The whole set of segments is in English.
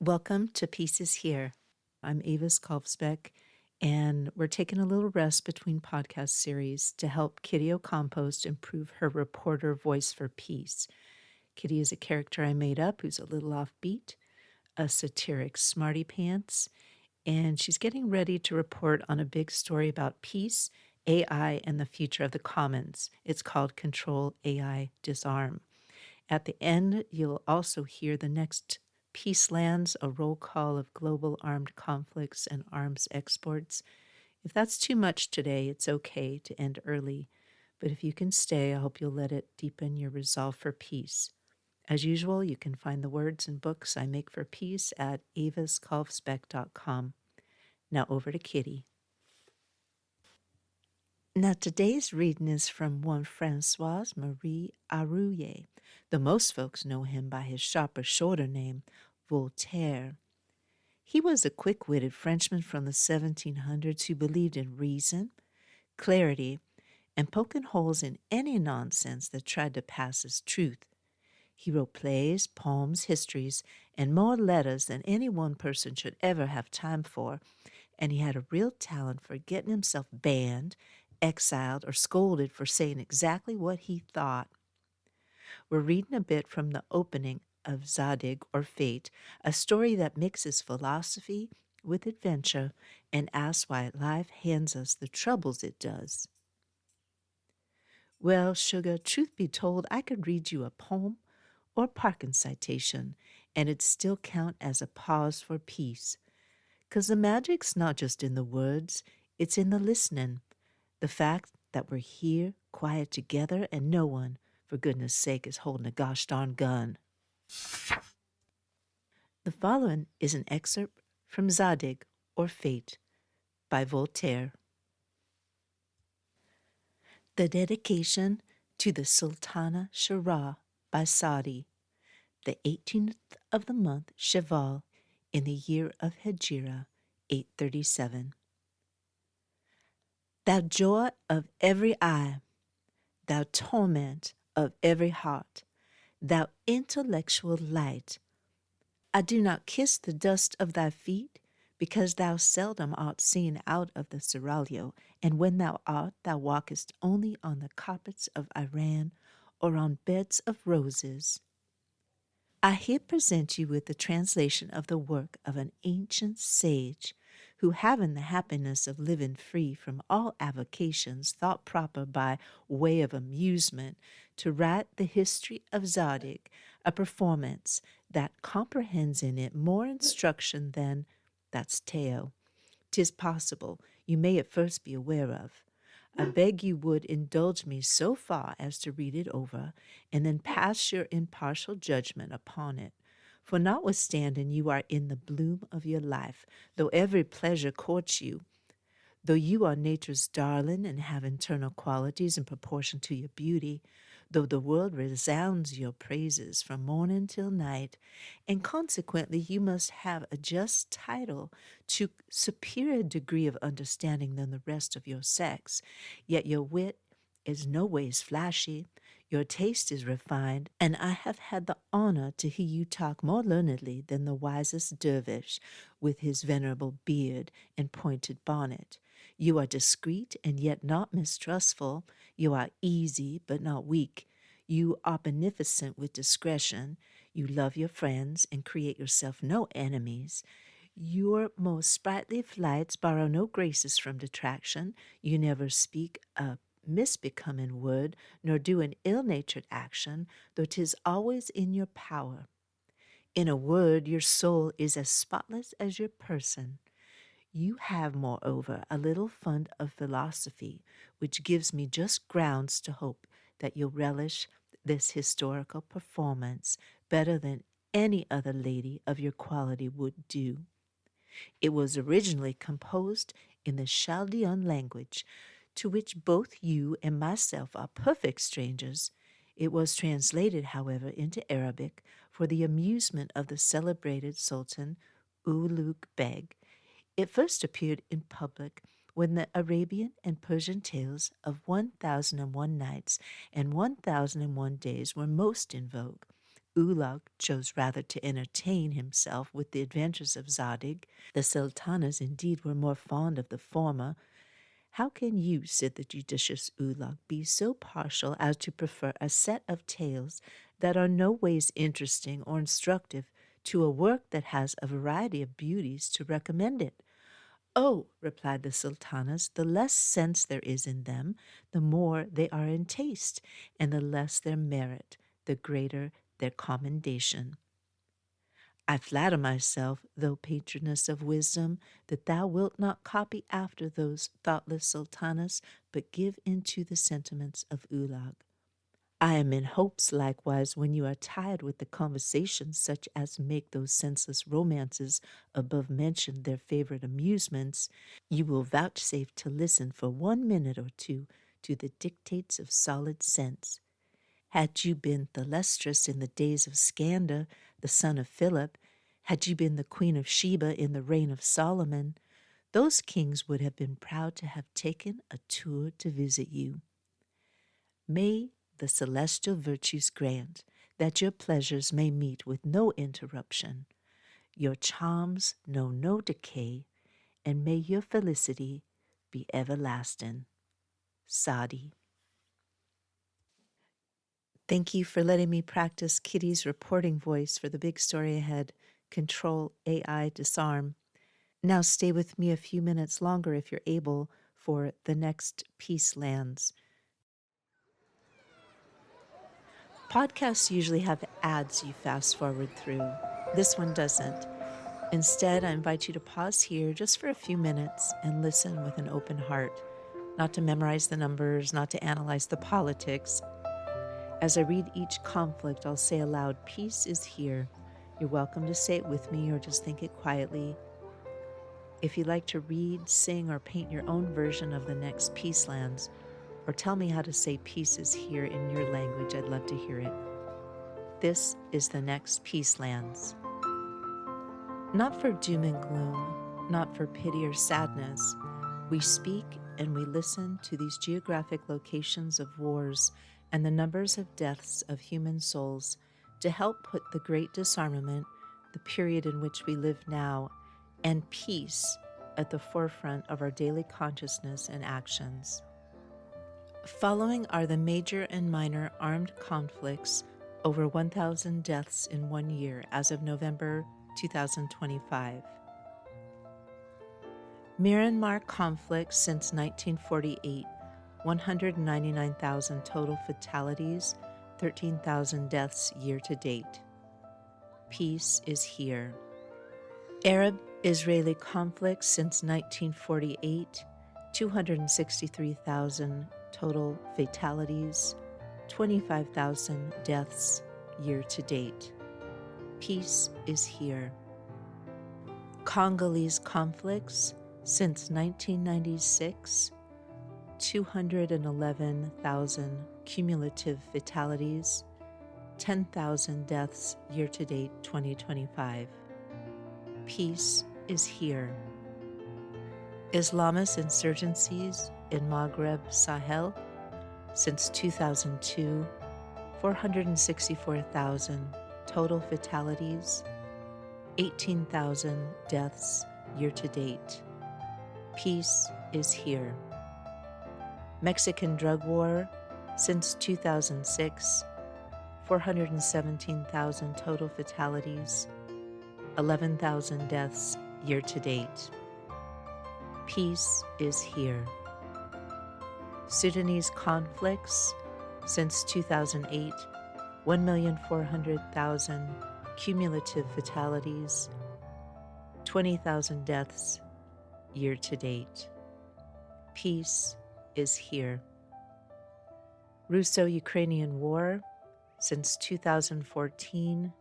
Welcome to Pieces Here. I'm Avis Kalfsbeek, and we're taking a little rest between podcast series to help Kitty O'Compost improve her reporter voice for peace. Kitty is a character I made up who's a little offbeat, a satiric smarty pants, and she's getting ready to report on a big story about peace, AI, and the future of the commons. It's called Control AI Disarm. At the end, you'll also hear the Next Peacelands, a roll call of global armed conflicts and arms exports. If that's too much today, it's okay to end early. But if you can stay, I hope you'll let it deepen your resolve for peace. As usual, you can find the words and books I make for peace at aviskalfsbeek.com. Now over to Kitty. Now, today's reading is from one Francois Marie Arouillet. Though most folks know him by his sharper, shorter name, Voltaire. He was a quick-witted Frenchman from the 1700s who believed in reason, clarity, and poking holes in any nonsense that tried to pass as truth. He wrote plays, poems, histories, and more letters than any one person should ever have time for, and he had a real talent for getting himself banned, exiled, or scolded for saying exactly what he thought. We're reading a bit from the opening of Zadig, or Fate, a story that mixes philosophy with adventure and asks why life hands us the troubles it does. Well, sugar, truth be told, I could read you a poem or a parking citation, and it'd still count as a pause for peace. 'Cause the magic's not just in the words, it's in the listening. The fact that we're here, quiet together, and no one, for goodness sake, is holding a gosh darn gun. The following is an excerpt from Zadig, or Fate, by Voltaire. The dedication to the Sultana Shirah by Sadi, the 18th of the month Sheval, in the year of Hejira, 837. Thou joy of every eye, thou torment of every heart, thou intellectual light, I do not kiss the dust of thy feet, because thou seldom art seen out of the seraglio, and when thou art, thou walkest only on the carpets of Iran or on beds of roses. I here present you with the translation of the work of an ancient sage, who, having the happiness of living free from all avocations, thought proper by way of amusement to write the history of Zadig, a performance that comprehends in it more instruction than that's tale. 'Tis possible you may at first be aware of. I beg you would indulge me so far as to read it over, and then pass your impartial judgment upon it. For notwithstanding you are in the bloom of your life, though every pleasure courts you, though you are nature's darling and have internal qualities in proportion to your beauty, though the world resounds your praises from morning till night, and consequently you must have a just title to superior degree of understanding than the rest of your sex, yet your wit is no ways flashy, your taste is refined, and I have had the honor to hear you talk more learnedly than the wisest dervish with his venerable beard and pointed bonnet. You are discreet and yet not mistrustful. You are easy but not weak. You are beneficent with discretion. You love your friends and create yourself no enemies. Your most sprightly flights borrow no graces from detraction. You never speak a misbecoming word, nor do an ill-natured action, though 'tis always in your power. In a word, your soul is as spotless as your person. You have, moreover, a little fund of philosophy, which gives me just grounds to hope that you'll relish this historical performance better than any other lady of your quality would do. It was originally composed in the Chaldean language, to which both you and myself are perfect strangers. It was translated, however, into Arabic for the amusement of the celebrated Sultan Ulugh Beg. It first appeared in public when the Arabian and Persian tales of 1001 Nights and 1001 Days were most in vogue. Ulugh chose rather to entertain himself with the adventures of Zadig. The sultanas indeed were more fond of the former. How can you, said the judicious Ulugh, be so partial as to prefer a set of tales that are no ways interesting or instructive to a work that has a variety of beauties to recommend it? Oh, replied the sultanas, the less sense there is in them, the more they are in taste, and the less their merit, the greater their commendation. I flatter myself, thou patroness of wisdom, that thou wilt not copy after those thoughtless sultanas, but give into the sentiments of Ulugh. I am in hopes, likewise, when you are tired with the conversation such as make those senseless romances above mentioned their favourite amusements, you will vouchsafe to listen for 1 minute or two to the dictates of solid sense. Had you been Thalestris in the days of Scander, the son of Philip, had you been the Queen of Sheba in the reign of Solomon, those kings would have been proud to have taken a tour to visit you. May the celestial virtues grant that your pleasures may meet with no interruption, your charms know no decay, and may your felicity be everlasting. Sadi. Thank you for letting me practice Kitty's reporting voice for the big story ahead. Control AI disarm. Now stay with me a few minutes longer if you're able for the Next Peacelands. Podcasts usually have ads you fast forward through. This one doesn't. Instead, I invite you to pause here just for a few minutes and listen with an open heart, not to memorize the numbers, not to analyze the politics. As I read each conflict, I'll say aloud, peace is here. You're welcome to say it with me or just think it quietly. If you'd like to read, sing, or paint your own version of the Next Peacelands, or tell me how to say peace is here in your language, I'd love to hear it. This is the Next Peacelands. Not for doom and gloom, not for pity or sadness, we speak and we listen to these geographic locations of wars and the numbers of deaths of human souls to help put the great disarmament, the period in which we live now, and peace at the forefront of our daily consciousness and actions. Following are the major and minor armed conflicts, over 1,000 deaths in 1 year as of November 2025. Myanmar conflict since 1948, 199,000 total fatalities, 13,000 deaths year to date. Peace is here. Arab-Israeli conflict since 1948, 263,000 total fatalities, 25,000 deaths year to date. Peace is here. Congolese conflicts since 1996, 211,000 cumulative fatalities, 10,000 deaths year to date 2025. Peace is here. Islamist insurgencies in Maghreb Sahel since 2002, 464,000 total fatalities, 18,000 deaths year to date. Peace is here. Mexican drug war since 2006, 417,000 total fatalities, 11,000 deaths year to date. Peace is here. Sudanese conflicts since 2008, 1,400,000 cumulative fatalities, 20,000 deaths year to date. Peace is here. Russo-Ukrainian war since 2014,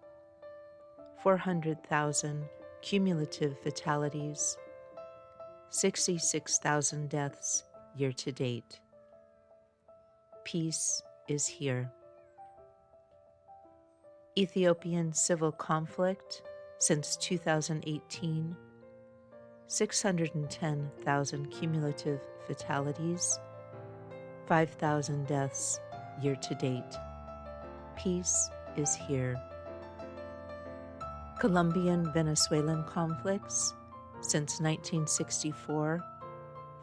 400,000 cumulative fatalities, 66,000 deaths year to date. Peace is here. Ethiopian civil conflict since 2018, 610,000 cumulative fatalities, 5,000 deaths year to date. Peace is here. Colombian-Venezuelan conflicts since 1964,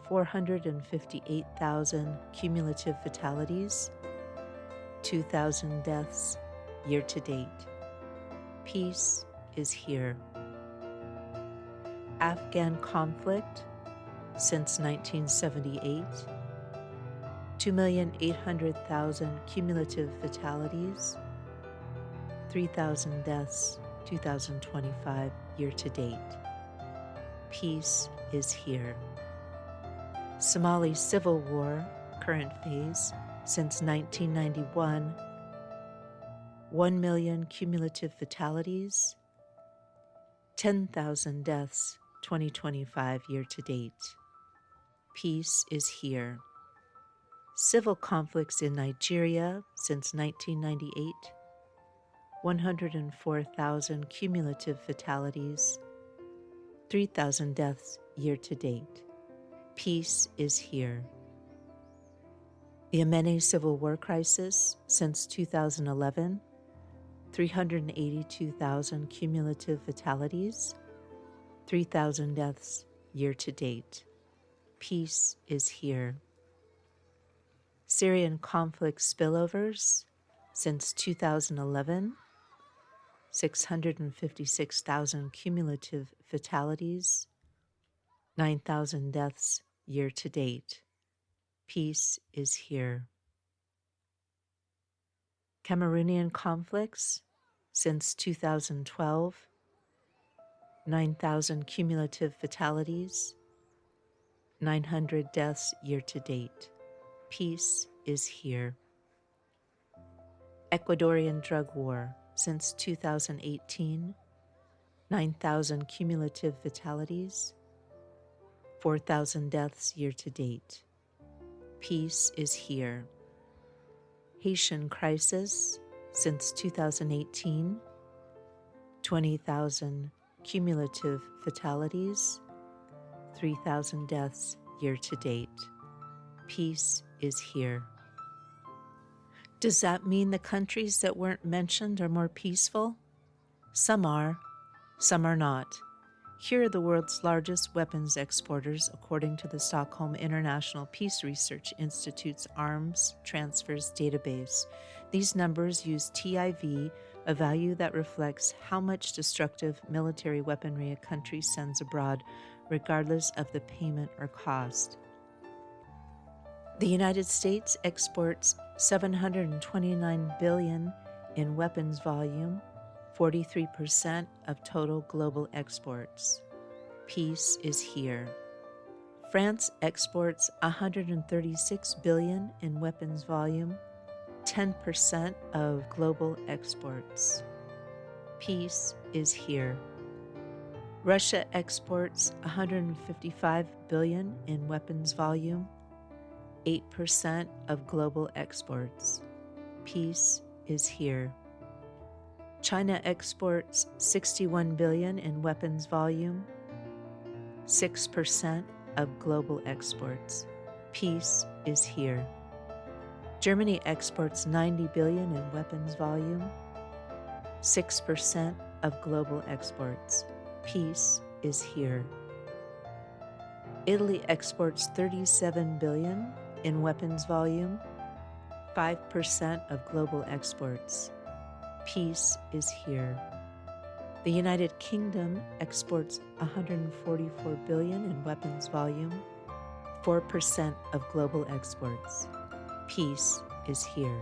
458,000 cumulative fatalities, 2,000 deaths year to date. Peace is here. Afghan conflict since 1978, 2,800,000 cumulative fatalities, 3,000 deaths 2025 year to date. Peace is here. Somali civil war, current phase, since 1991, 1 million cumulative fatalities, 10,000 deaths 2025 year to date. Peace is here. Civil conflicts in Nigeria since 1998, 104,000 cumulative fatalities, 3,000 deaths year to date. Peace is here. The Yemeni civil war crisis since 2011, 382,000 cumulative fatalities, 3,000 deaths year to date. Peace is here. Syrian conflict spillovers since 2011, 656,000 cumulative fatalities, 9,000 deaths year to date. Peace is here. Cameroonian conflicts since 2012, 9,000 cumulative fatalities, 900 deaths year to date. Peace is here. Ecuadorian drug war since 2018, 9,000 cumulative fatalities, 4,000 deaths year to date. Peace is here. Haitian crisis since 2018, 20,000 cumulative fatalities, 3,000 deaths year to date. Peace is here. Does that mean the countries that weren't mentioned are more peaceful? Some are not. Here are the world's largest weapons exporters according to the Stockholm International Peace Research Institute's Arms Transfers Database. These numbers use TIV, a value that reflects how much destructive military weaponry a country sends abroad, regardless of the payment or cost. The United States exports $729 billion in weapons volume, 43% of total global exports. Peace is here. France exports $136 billion in weapons volume, 10% of global exports. Peace is here. Russia exports $155 billion in weapons volume, 8% of global exports. Peace is here. China exports $61 billion in weapons volume, 6% of global exports. Peace is here. Germany exports $90 billion in weapons volume, 6% of global exports. Peace is here. Italy exports $37 billion in weapons volume, 5% of global exports. Peace is here. The United Kingdom exports $144 billion in weapons volume, 4% of global exports. Peace is here.